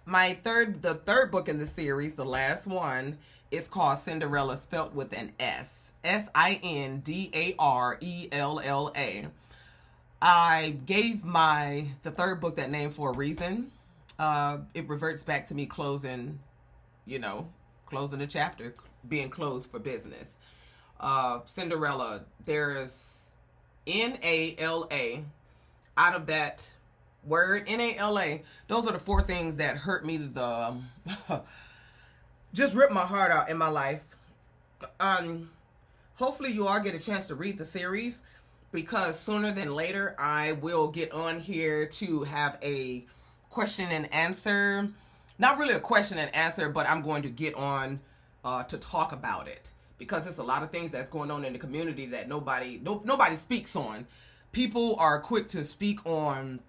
The third book in the series, the last one, is called Cinderella, spelt with an S. Sindarella. I gave the third book that name for a reason. It reverts back to me closing the chapter, being closed for business. Cinderella, there's Nala. Out of that word, Nala, those are the four things that hurt me just ripped my heart out in my life. Hopefully you all get a chance to read the series, because sooner than later I will get on here to have a question and answer. Not really a question and answer, but I'm going to get on to talk about it, because there's a lot of things that's going on in the community that nobody speaks on. People are quick to speak on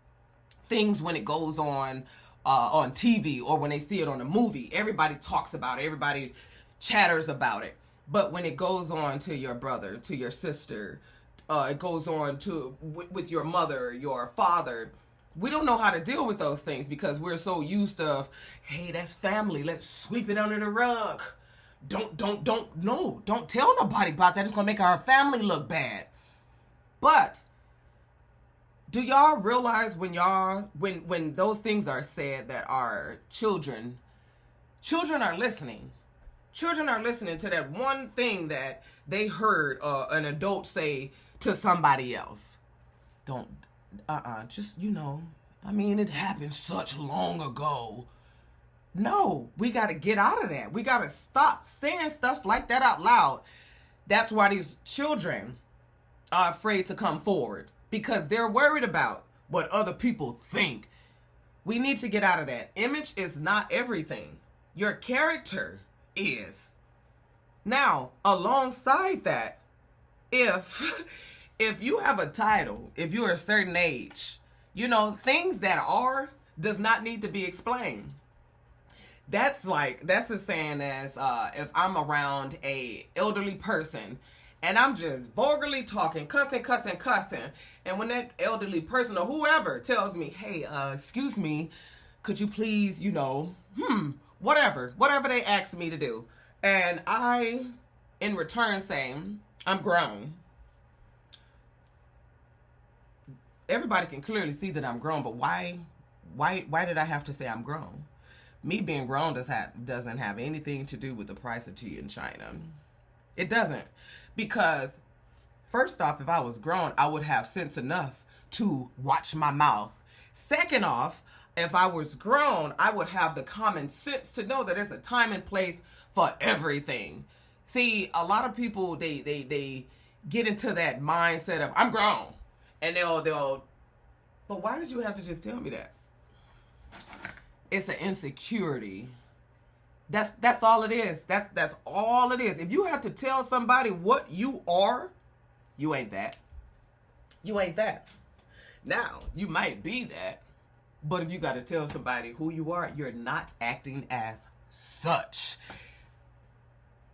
things when it goes on TV, or when they see it on a movie. Everybody talks about it. Everybody chatters about it. But when it goes on to your brother, to your sister, it goes on to with your mother, your father, we don't know how to deal with those things, because we're so used to, hey, that's family, let's sweep it under the rug. Don't tell nobody about that. It's gonna make our family look bad. But do y'all realize when those things are said, that our children are listening? Children are listening to that one thing that they heard an adult say to somebody else. It happened such long ago. No, we got to get out of that. We got to stop saying stuff like that out loud. That's why these children are afraid to come forward, because they're worried about what other people think. We need to get out of that. Image is not everything. Your character is. Now, alongside that, if you have a title, if you're a certain age, things that are does not need to be explained. That's the saying as if I'm around a elderly person and I'm just vulgarly talking, cussing, and when that elderly person or whoever tells me, hey, excuse me, could you please, whatever they ask me to do, and I, in return, saying, I'm grown. Everybody can clearly see that I'm grown, but why did I have to say I'm grown? Me being grown doesn't have anything to do with the price of tea in China. It doesn't. Because, first off, if I was grown, I would have sense enough to watch my mouth. Second off, if I was grown, I would have the common sense to know that there's a time and place for everything. See, a lot of people, they get into that mindset of, I'm grown. And they'll, but why did you have to just tell me that? It's an insecurity. That's all it is. That's all it is. If you have to tell somebody what you are, you ain't that. You ain't that. Now, you might be that, but if you got to tell somebody who you are, you're not acting as such.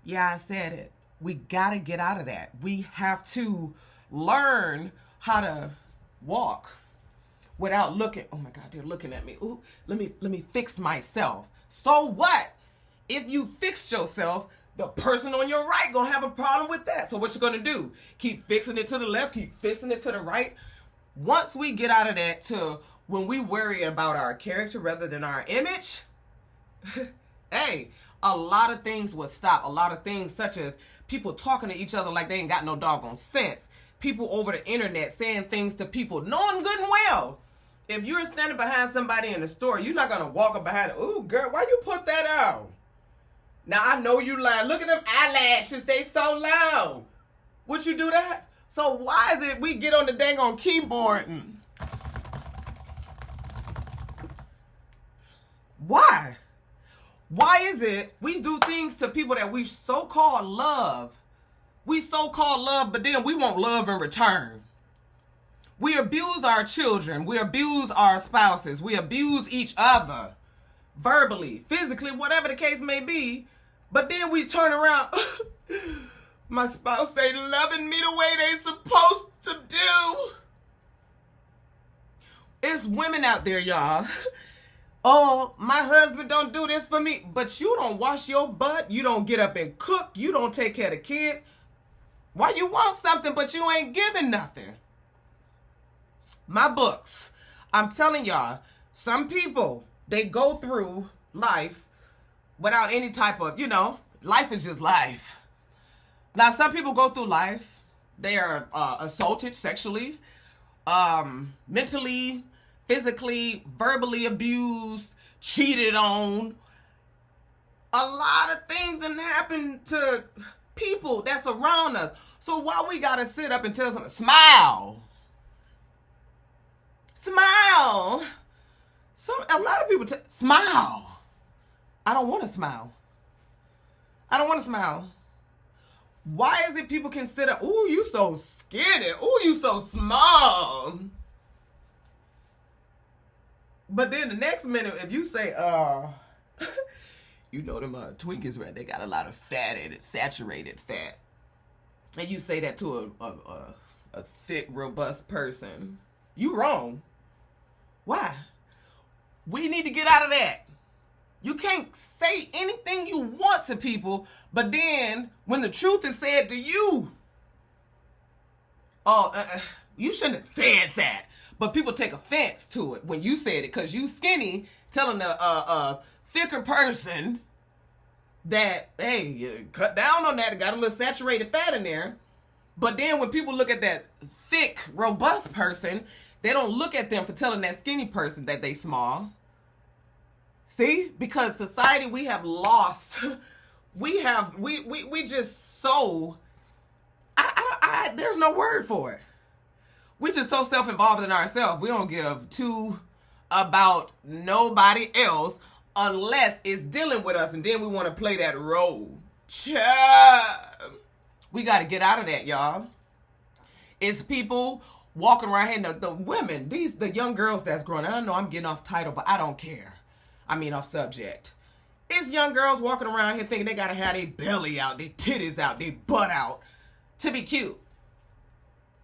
Yeah, I said it. We got to get out of that. We have to learn how to walk without looking. Oh my God, they're looking at me. Ooh, let me fix myself. So what? If you fix yourself, the person on your right gonna have a problem with that. So what you gonna do? Keep fixing it to the left, keep fixing it to the right. Once we get out of that to when we worry about our character rather than our image, hey, a lot of things will stop. A lot of things such as people talking to each other like they ain't got no doggone sense. People over the internet saying things to people knowing good and well. If you're standing behind somebody in the store, you're not gonna walk up behind, ooh, girl, why you put that on? Now, I know you lying. Look at them eyelashes. They so long. Would you do that? So why is it we get on the dang on keyboard and... Why? Why is it we do things to people that we so-called love? We so-called love, but then we want love in return. We abuse our children. We abuse our spouses. We abuse each other. Verbally, physically, whatever the case may be. But then we turn around. My spouse ain't loving me the way they supposed to do. It's women out there, y'all. Oh, my husband don't do this for me. But you don't wash your butt. You don't get up and cook. You don't take care of the kids. Why you want something but you ain't giving nothing? My books. I'm telling y'all, some people, they go through life without any type of, life is just life. Now, some people go through life. They are assaulted sexually, mentally, physically, verbally abused, cheated on. A lot of things that happen to people that's around us. So why we gotta sit up and tell someone, smile? Smile. A lot of people smile. I don't want to smile. I don't want to smile. Why is it people consider, ooh, you so skinny. Ooh, you so small. But then the next minute, if you say, you know them Twinkies, right? They got a lot of fat in it, saturated fat. And you say that to a thick, robust person. You wrong. Why? We need to get out of that. You can't say anything you want to people, but then when the truth is said to you, you shouldn't have said that. But people take offense to it when you said it because you skinny, telling a thicker person that, hey, you cut down on that. It got a little saturated fat in there. But then when people look at that thick, robust person, they don't look at them for telling that skinny person that they small. See? Because society, we have lost. We just so, there's no word for it. We just so self-involved in ourselves. We don't give two about nobody else unless it's dealing with us. And then we want to play that role. We got to get out of that, y'all. It's people walking around here, the women, the young girls that's growing. I don't know, I'm getting off title, but I don't care. I mean, off subject. It's young girls walking around here thinking they got to have their belly out, their titties out, their butt out to be cute.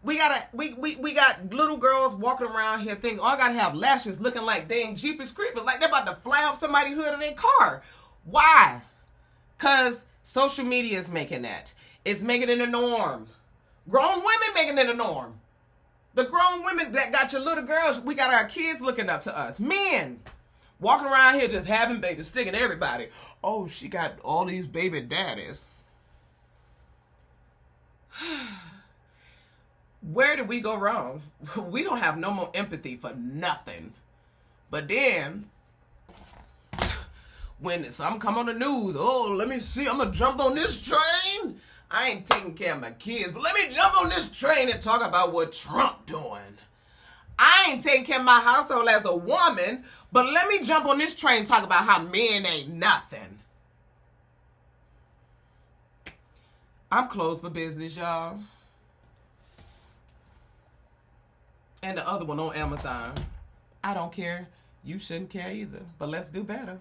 We got little girls walking around here thinking, I gotta have lashes looking like dang Jeepers Creepers, like they're about to fly off somebody's hood of their car. Why? Because social media is making that. It's making it a norm. Grown women making it a norm. The grown women that got your little girls, we got our kids looking up to us. Men walking around here just having babies, sticking everybody. Oh, she got all these baby daddies. Where did we go wrong? We don't have no more empathy for nothing. But then, when something come on the news, oh, let me see, I'm going to jump on this train. I ain't taking care of my kids, but let me jump on this train and talk about what Trump doing. I ain't taking care of my household as a woman, but let me jump on this train and talk about how men ain't nothing. I'm closed for business, y'all. And the other one on Amazon. I don't care. You shouldn't care either. But let's do better.